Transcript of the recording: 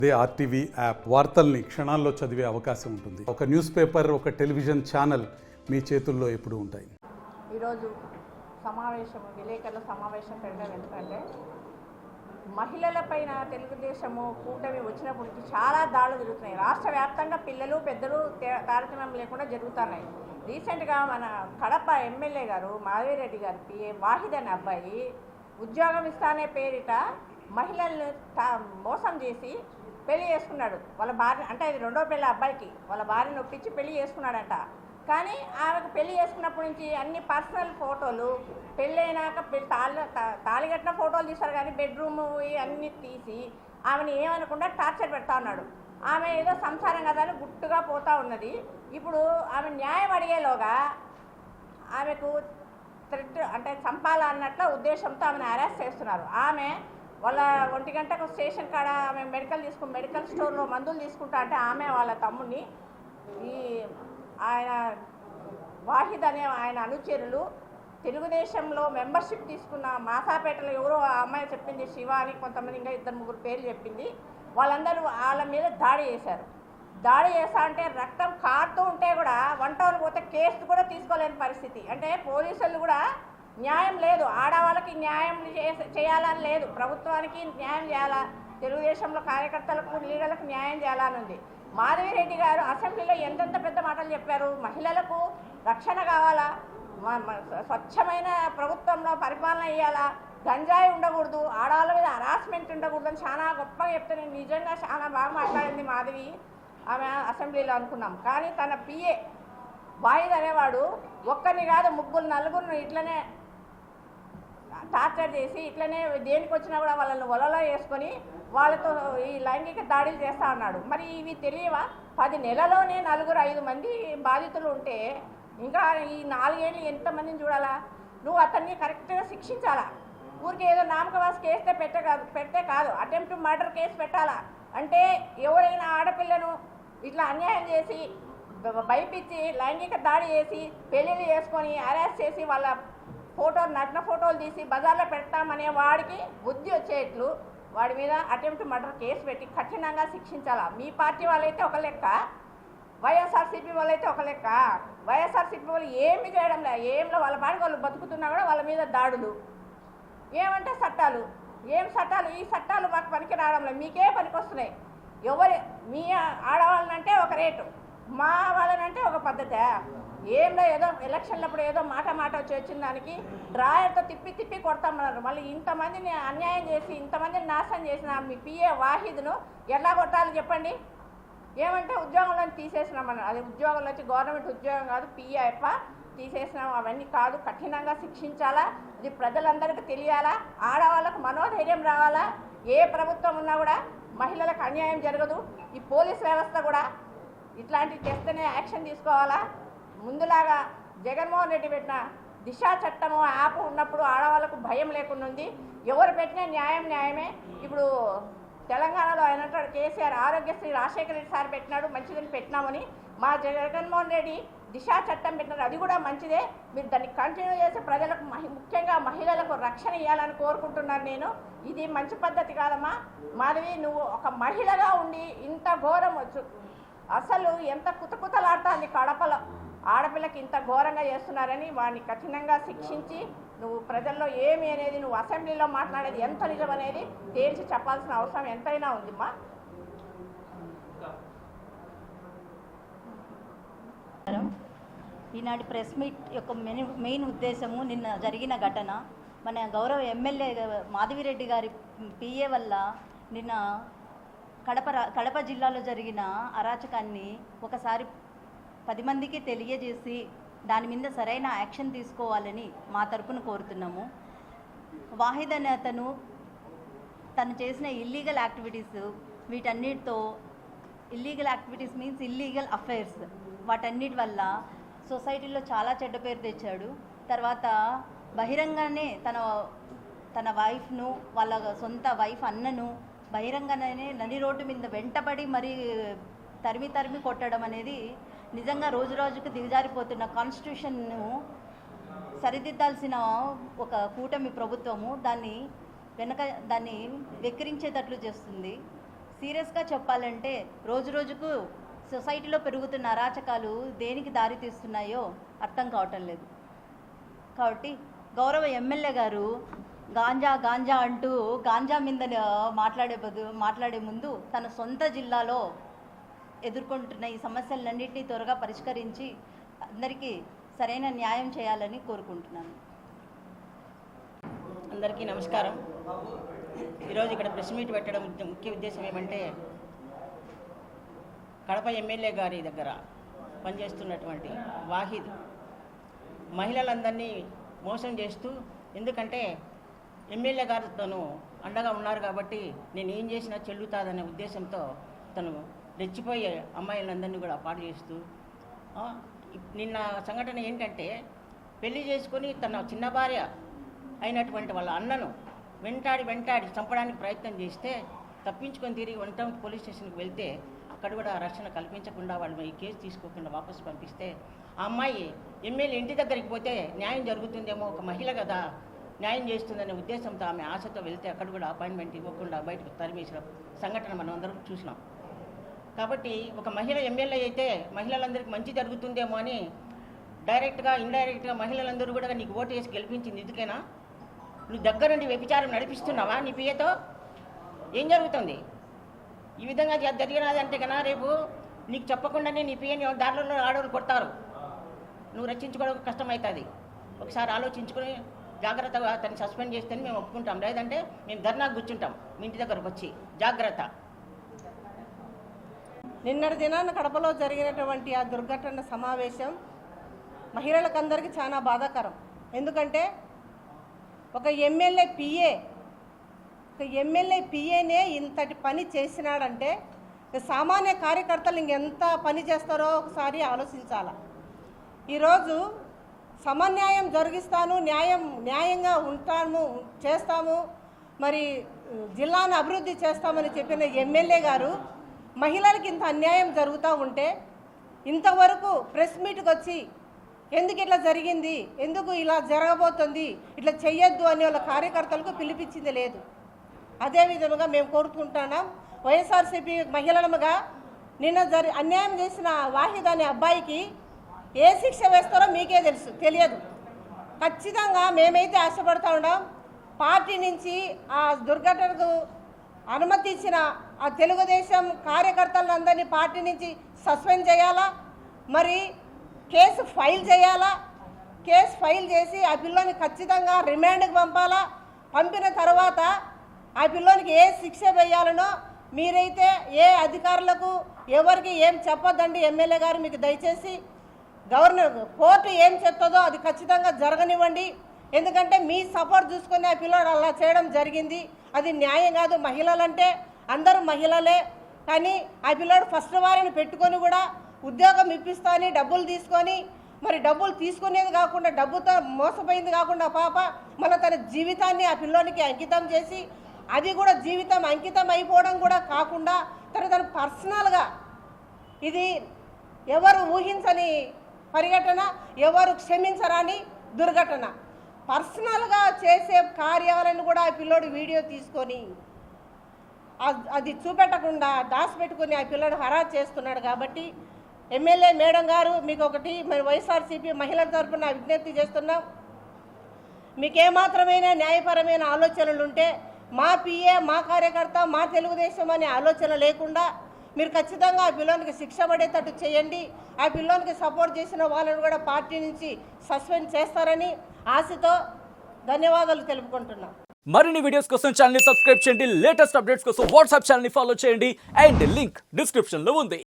అదే RTV app వార్తల్ని క్షణాల్లో చదివే అవకాశం ఉంటుంది. ఒక న్యూస్ పేపర్, ఒక టెలివిజన్ ఛానల్ మీ చేతుల్లో ఎప్పుడూ ఉంటాయి. ఈరోజు విలేకరుల సమావేశం పెట్టడం ఎందుకంటే మహిళలపైన తెలుగుదేశము కూటమి వచ్చినప్పటి నుంచి చాలా దాడులు జరుగుతున్నాయి. రాష్ట్ర వ్యాప్తంగా పిల్లలు పెద్దలు తారతమ్యం లేకుండా జరుగుతున్నాయి. రీసెంట్గా మన కడప ఎమ్మెల్యే గారు మాధవిరెడ్డి గారి పిఏ వాహిద్ అనే అబ్బాయి ఉద్యోగం ఇస్తానే పేరిట మహిళల్ని మోసం చేసి పెళ్లి చేసుకున్నాడు. వాళ్ళ భార్య అంటే అది రెండో పెళ్ళి అబ్బాయికి వాళ్ళ భార్యను ఒప్పించి పెళ్లి చేసుకున్నాడంట. కానీ ఆమెకు పెళ్లి చేసుకున్నప్పటి నుంచి అన్ని పర్సనల్ ఫోటోలు, పెళ్ళైనాక తాళి కట్టిన ఫోటోలు తీస్తారు కానీ బెడ్రూమ్ అన్నీ తీసి ఆమెను ఏమనకుండా టార్చర్ పెడతా ఉన్నాడు. ఆమె ఏదో సంసారం కదా అని గుట్టుగా పోతూ ఉన్నది. ఇప్పుడు ఆమె న్యాయం అడిగేలోగా ఆమెకు థ్రెట్ అంటే చంపాలన్నట్ల ఉద్దేశంతో ఆమెను అరెస్ట్ చేస్తున్నారు. ఆమె వాళ్ళ 1 గంటకు స్టేషన్ కాడ ఆమె మెడికల్ స్టోర్లో మందులు తీసుకుంటా అంటే ఆమె వాళ్ళ తమ్ముడిని ఆయన వాహిద్ అనే ఆయన అనుచరులు తెలుగుదేశంలో మెంబర్షిప్ తీసుకున్న మాసాపేటలో ఎవరో ఆ అమ్మాయి చెప్పింది, శివ అని కొంతమంది ఇంకా 2-3 పేర్లు చెప్పింది. వాళ్ళందరూ వాళ్ళ మీద దాడి చేశారు. దాడి చేస్తా అంటే రక్తం కారుతూ ఉంటే కూడా 1 టౌన్ పోతే కేసు కూడా తీసుకోలేని పరిస్థితి. అంటే పోలీసులు కూడా న్యాయం లేదు, ఆడవాళ్ళకి న్యాయం చేయాలని లేదు, ప్రభుత్వానికి న్యాయం చేయాలా, తెలుగుదేశంలో కార్యకర్తలకు లీడర్లకు న్యాయం చేయాలని ఉంది. మాధవిరెడ్డి గారు అసెంబ్లీలో ఎంతెంత పెద్ద మాటలు చెప్పారు. మహిళలకు రక్షణ కావాలా, స్వచ్ఛమైన ప్రభుత్వంలో పరిపాలన చేయాలా, గంజాయి ఉండకూడదు, ఆడవాళ్ళ మీద హరాస్మెంట్ ఉండకూడదు అని చాలా గొప్పగా చెప్తే నేను నిజంగా చాలా బాగా మాట్లాడింది మాధవి ఆమె అసెంబ్లీలో అనుకున్నాం. కానీ తన పిఏ వాయిద్ అనేవాడు ఒక్కరిని కాదు 3-4 ఇట్లనే టార్చర్ చేసి ఇట్లనే దేనికి వచ్చినా కూడా వాళ్ళని వలలో వేసుకొని వాళ్ళతో ఈ లైంగిక దాడులు చేస్తూ ఉన్నాడు. మరి ఇవి తెలియవా? 10 నెలలోనే 4-5 మంది బాధితులు ఉంటే ఇంకా ఈ 4 ఏళ్ళు ఎంతమందిని చూడాలా? నువ్వు అతన్ని కరెక్ట్గా శిక్షించాలా. ఊరికి ఏదో నామకవాస కేసు పెట్టే కాదు, అటెంప్ట్ మర్డర్ కేసు పెట్టాలా. అంటే ఎవరైనా ఆడపిల్లను ఇట్లా అన్యాయం చేసి భయపించి లైంగిక దాడి చేసి పెళ్ళిళ్ళు చేసుకొని అరెస్ట్ చేసి వాళ్ళ నగ్న ఫోటోలు తీసి బజార్లో పెడతామనే వాడికి బుద్ధి వచ్చేట్లు వాడి మీద అటెంప్ట్ మర్డర్ కేసు పెట్టి కఠినంగా శిక్షించాలా. మీ పార్టీ వాళ్ళైతే ఒక లెక్క, వైఎస్ఆర్సీపీ వాళ్ళైతే ఒక లెక్క. వైఎస్ఆర్సీపీ వాళ్ళు ఏమి చేయడం లేదు, ఏంలో వాళ్ళ పాటికి వాళ్ళు బతుకుతున్నా కూడా వాళ్ళ మీద దాడులు. ఏమంటే చట్టాలు, ఏం చట్టాలు? ఈ చట్టాలు మాకు పనికి రావడం లేదు, మీకే పనికి వస్తున్నాయి. మీ ఆడవాళ్ళనంటే ఒక రేటు, మా వాళ్ళనంటే ఒక పద్ధతి. ఏంలో ఏదో ఎలక్షన్లప్పుడు ఏదో మాట వచ్చి వచ్చిన దానికి డ్రాయర్తో తిప్పి కొడతామన్నారు. మళ్ళీ ఇంతమందిని అన్యాయం చేసి ఇంతమందిని నాశనం చేసిన మీ పిఏ వాహిద్ను ఎలా కొట్టాలి చెప్పండి? ఏమంటే ఉద్యోగంలో తీసేసినామన్నారు. అది ఉద్యోగంలో వచ్చి గవర్నమెంట్ ఉద్యోగం కాదు, పిఏ అప్ప తీసేసినాం. అవన్నీ కాదు, కఠినంగా శిక్షించాలా. ఇది ప్రజలందరికీ తెలియాలా, ఆడవాళ్ళకు మనోధైర్యం రావాలా. ఏ ప్రభుత్వం ఉన్నా కూడా మహిళలకు అన్యాయం జరగదు. ఈ పోలీస్ వ్యవస్థ కూడా ఇట్లాంటివి చేస్తేనే యాక్షన్ తీసుకోవాలా. ముందులాగా జగన్మోహన్ రెడ్డి పెట్టిన దిశ చట్టము యాప్ ఉన్నప్పుడు ఆడవాళ్ళకు భయం లేకుండా ఉంది. ఎవరు పెట్టినా న్యాయమే. ఇప్పుడు తెలంగాణలో ఆయన అంటాడు కేసీఆర్ ఆరోగ్యశ్రీ రాజశేఖర రెడ్డి సార్ పెట్టినాడు, మంచిదని పెట్టినామని. మా జగన్మోహన్ రెడ్డి దిశ చట్టం పెట్టినారు, అది కూడా మంచిదే. మీరు దాన్ని కంటిన్యూ చేసి ప్రజలకు ముఖ్యంగా మహిళలకు రక్షణ ఇవ్వాలని కోరుకుంటున్నాను నేను. ఇది మంచి పద్ధతి కాదమ్మా. మాధవి, నువ్వు ఒక మహిళగా ఉండి ఇంత ఘోరం వచ్చు. అసలు ఎంత కుతకుతలాడుతుంది కడపలో, ఆడపిల్లకి ఇంత ఘోరంగా చేస్తున్నారని వాడిని కఠినంగా శిక్షించి నువ్వు ప్రజల్లో ఏమి అనేది, నువ్వు అసెంబ్లీలో మాట్లాడేది ఎంత నిజం అనేది తేల్చి చెప్పాల్సిన అవసరం ఎంతైనా ఉందిమ్మా. ఈనాటి ప్రెస్ మీట్ యొక్క మెయిన్ ఉద్దేశము నిన్న జరిగిన ఘటన. మన గౌరవ ఎమ్మెల్యే మాధవిరెడ్డి గారి పిఏ వల్ల నిన్న కడప జిల్లాలో జరిగిన అరాచకాన్ని ఒకసారి 10 మందికి తెలియజేసి దాని మీద సరైన యాక్షన్ తీసుకోవాలని మా తరపున కోరుతున్నాము. వాహిద్ అనే తను చేసిన ఇల్లీగల్ యాక్టివిటీస్, వీటన్నిటితో illegal activities means illegal affairs, వాటన్నిటి వల్ల సొసైటీలో చాలా చెడ్డ పేరు తెచ్చాడు. తర్వాత బహిరంగానే తన వైఫ్ను, వాళ్ళ సొంత వైఫ్ అన్నను బహిరంగానే నడి రోడ్డు మీద వెంటబడి మరి తరిమి కొట్టడం అనేది నిజంగా రోజుకు దిగజారిపోతున్న కాన్స్టిట్యూషన్ను సరిదిద్దాల్సిన ఒక కూటమి ప్రభుత్వము దాన్ని వెక్కిరించేటట్లు చేస్తుంది. సీరియస్గా చెప్పాలంటే రోజు రోజుకు సొసైటీలో పెరుగుతున్న అరాచకాలు దేనికి దారి తీస్తున్నాయో అర్థం కావటం లేదు. కాబట్టి గౌరవ ఎమ్మెల్యే గారు గాంజా అంటూ గాంజా మీద మాట్లాడే ముందు తన సొంత జిల్లాలో ఎదుర్కొంటున్న ఈ సమస్యలన్నింటినీ త్వరగా పరిష్కరించి అందరికీ సరైన న్యాయం చేయాలని కోరుకుంటున్నాను. అందరికీ నమస్కారం. ఈరోజు ఇక్కడ ప్రెస్ మీట్ పెట్టడం ముఖ్య ఉద్దేశం ఏమంటే, కడప ఎమ్మెల్యే గారి దగ్గర పనిచేస్తున్నటువంటి వాహిద్ మహిళలందరినీ మోసం చేస్తూ, ఎందుకంటే ఎమ్మెల్యే గారితోనూ అండగా ఉన్నారు కాబట్టి నేను ఏం చేసినా చెల్లుతాదనే ఉద్దేశంతో తను రెచ్చిపోయే అమ్మాయిలందరినీ కూడా పాడు చేస్తూ, నిన్న సంఘటన ఏంటంటే పెళ్లి చేసుకొని తన చిన్న భార్య అయినటువంటి వాళ్ళ అన్నను వెంటాడి చంపడానికి ప్రయత్నం చేస్తే తప్పించుకొని తిరిగి వన్ టౌన్ పోలీస్ స్టేషన్కి వెళ్తే అక్కడ కూడా రక్షణ కల్పించకుండా వాళ్ళు ఈ కేసు తీసుకోకుండా వాపసు పంపిస్తే, ఆ అమ్మాయి ఎమ్మెల్యే ఇంటి దగ్గరికి పోతే న్యాయం జరుగుతుందేమో, ఒక మహిళ కదా న్యాయం చేస్తుందనే ఉద్దేశంతో ఆమె ఆశతో వెళ్తే అక్కడ కూడా అపాయింట్మెంట్ ఇవ్వకుండా బయటకు తరిమేసిన సంఘటన మనం అందరం చూసినాం. కాబట్టి ఒక మహిళ ఎమ్మెల్యే అయితే మహిళలందరికీ మంచి జరుగుతుందేమో అని డైరెక్ట్గా ఇండైరెక్ట్గా మహిళలందరూ కూడా నీకు ఓటు వేసి గెలిపించింది ఎందుకైనా? నువ్వు దగ్గరుండి వ్యభిచారం నడిపిస్తున్నావా నీ పిఏతో? ఏం జరుగుతుంది? ఈ విధంగా జరిగినదంటే కన్నా రేపు నీకు చెప్పకుండానే నీ పిఏని దారిలో ఆడవాళ్ళు కొడతారు, నువ్వు రక్షించుకోవడం కష్టమవుతుంది. ఒకసారి ఆలోచించుకొని జాగ్రత్తగా అతన్ని సస్పెండ్ చేస్తేనే మేము ఒప్పుకుంటాం, లేదంటే మేము ధర్నాకు కూర్చుంటాం మీ ఇంటి దగ్గరకు వచ్చి. జాగ్రత్త. నిన్నటి దినాన కడపలో జరిగినటువంటి ఆ దుర్ఘటన సమావేశం మహిళలకందరికీ చాలా బాధాకరం. ఎందుకంటే ఒక ఎమ్మెల్యే పిఏనే ఇంతటి పని చేసినాడంటే సామాన్య కార్యకర్తలు ఇంకెంత పని చేస్తారో ఒకసారి ఆలోచించాల. ఈరోజు సమన్యాయం జరిగిస్తాను, న్యాయంగా చేస్తాము, మరి జిల్లాను అభివృద్ధి చేస్తామని చెప్పిన ఎమ్మెల్యే గారు మహిళలకి ఇంత అన్యాయం జరుగుతూ ఉంటే ఇంతవరకు ప్రెస్ మీట్కి వచ్చి ఎందుకు ఇట్లా జరిగింది, ఎందుకు ఇలా జరగబోతుంది, ఇట్లా చెయ్యొద్దు అని వాళ్ళ కార్యకర్తలకు పిలిపించింది లేదు. అదేవిధంగా మేము కోరుకుంటున్నాం, వైఎస్ఆర్సీపీ మహిళలుగా నిన్న అన్యాయం చేసిన వాహిద్ అనే అబ్బాయికి ఏ శిక్ష వేస్తారో మీకే తెలియదు. ఖచ్చితంగా మేమైతే ఆశపడుతూ ఉన్నాం, పార్టీ నుంచి ఆ దుర్ఘటనకు అనుమతి ఇచ్చిన ఆ తెలుగుదేశం కార్యకర్తలందరినీ పార్టీ నుంచి సస్పెండ్ చేయాలా, మరి కేసు ఫైల్ చేయాలా, కేసు ఫైల్ చేసి ఆ పిల్లోని ఖచ్చితంగా రిమాండ్కి పంపాలా. పంపిన తర్వాత ఆ పిల్లోనికి ఏ శిక్ష వేయాలనో మీరైతే ఏ అధికారులకు ఎవరికి ఏం చెప్పొద్దండి. ఎమ్మెల్యే గారు మీకు దయచేసి కోర్టు ఏం చెప్తుందో అది ఖచ్చితంగా జరగనివ్వండి. ఎందుకంటే మీ సపోర్ట్ చూసుకొని ఆ పిల్లోడు అలా చేయడం జరిగింది, అది న్యాయం కాదు. మహిళలంటే అందరూ మహిళలే, కానీ ఆ పిల్లోడు ఫస్ట్ వారిని పెట్టుకొని కూడా ఉద్యోగం ఇప్పిస్తా అని డబ్బులు తీసుకొని, మరి డబ్బులు తీసుకునేది కాకుండా డబ్బుతో మోసపోయింది కాకుండా పాప మన తన జీవితాన్ని ఆ పిల్లోనికి అంకితం చేసి, అది కూడా జీవితం అంకితం అయిపోవడం కూడా కాకుండా తన పర్సనల్గా ఇది ఎవరు ఊహించని పరిఘటన, ఎవరు క్షమించరాని దుర్ఘటన. పర్సనల్గా చేసే కార్యాలను కూడా ఆ పిల్లోడు వీడియో తీసుకొని అది చూపెట్టకుండా దాచిపెట్టుకుని ఆ పిల్లోడు హరాజ్ చేస్తున్నాడు. కాబట్టి ఎమ్మెల్యే మేడం గారు మీకు ఒకటి మరి వైఎస్ఆర్సీపీ మహిళల తరఫున విజ్ఞప్తి చేస్తున్నాం, మీకేమాత్రమైన న్యాయపరమైన ఆలోచనలు ఉంటే మా పిఏ, మా కార్యకర్త, మా తెలుగుదేశం అనే ఆలోచన లేకుండా మీరు ఖచ్చితంగా ఆ పిల్లోనికి శిక్ష పడేటట్టు చేయండి. ఆ పిల్లోనికి సపోర్ట్ చేసిన వాళ్ళని కూడా పార్టీ నుంచి సస్పెండ్ చేస్తారని ఆశతో ధన్యవాదాలు తెలుపుకుంటున్నాం. మరిన్ని వీడియోస్ కోసం ఛానల్ ని సబ్స్క్రైబ్ చేయండి, లేటెస్ట్ అప్డేట్స్ కోసం వాట్సాప్ ఛానల్ ని ఫాలో చేయండి అండ్ లింక్ డిస్క్రిప్షన్ లో ఉంది.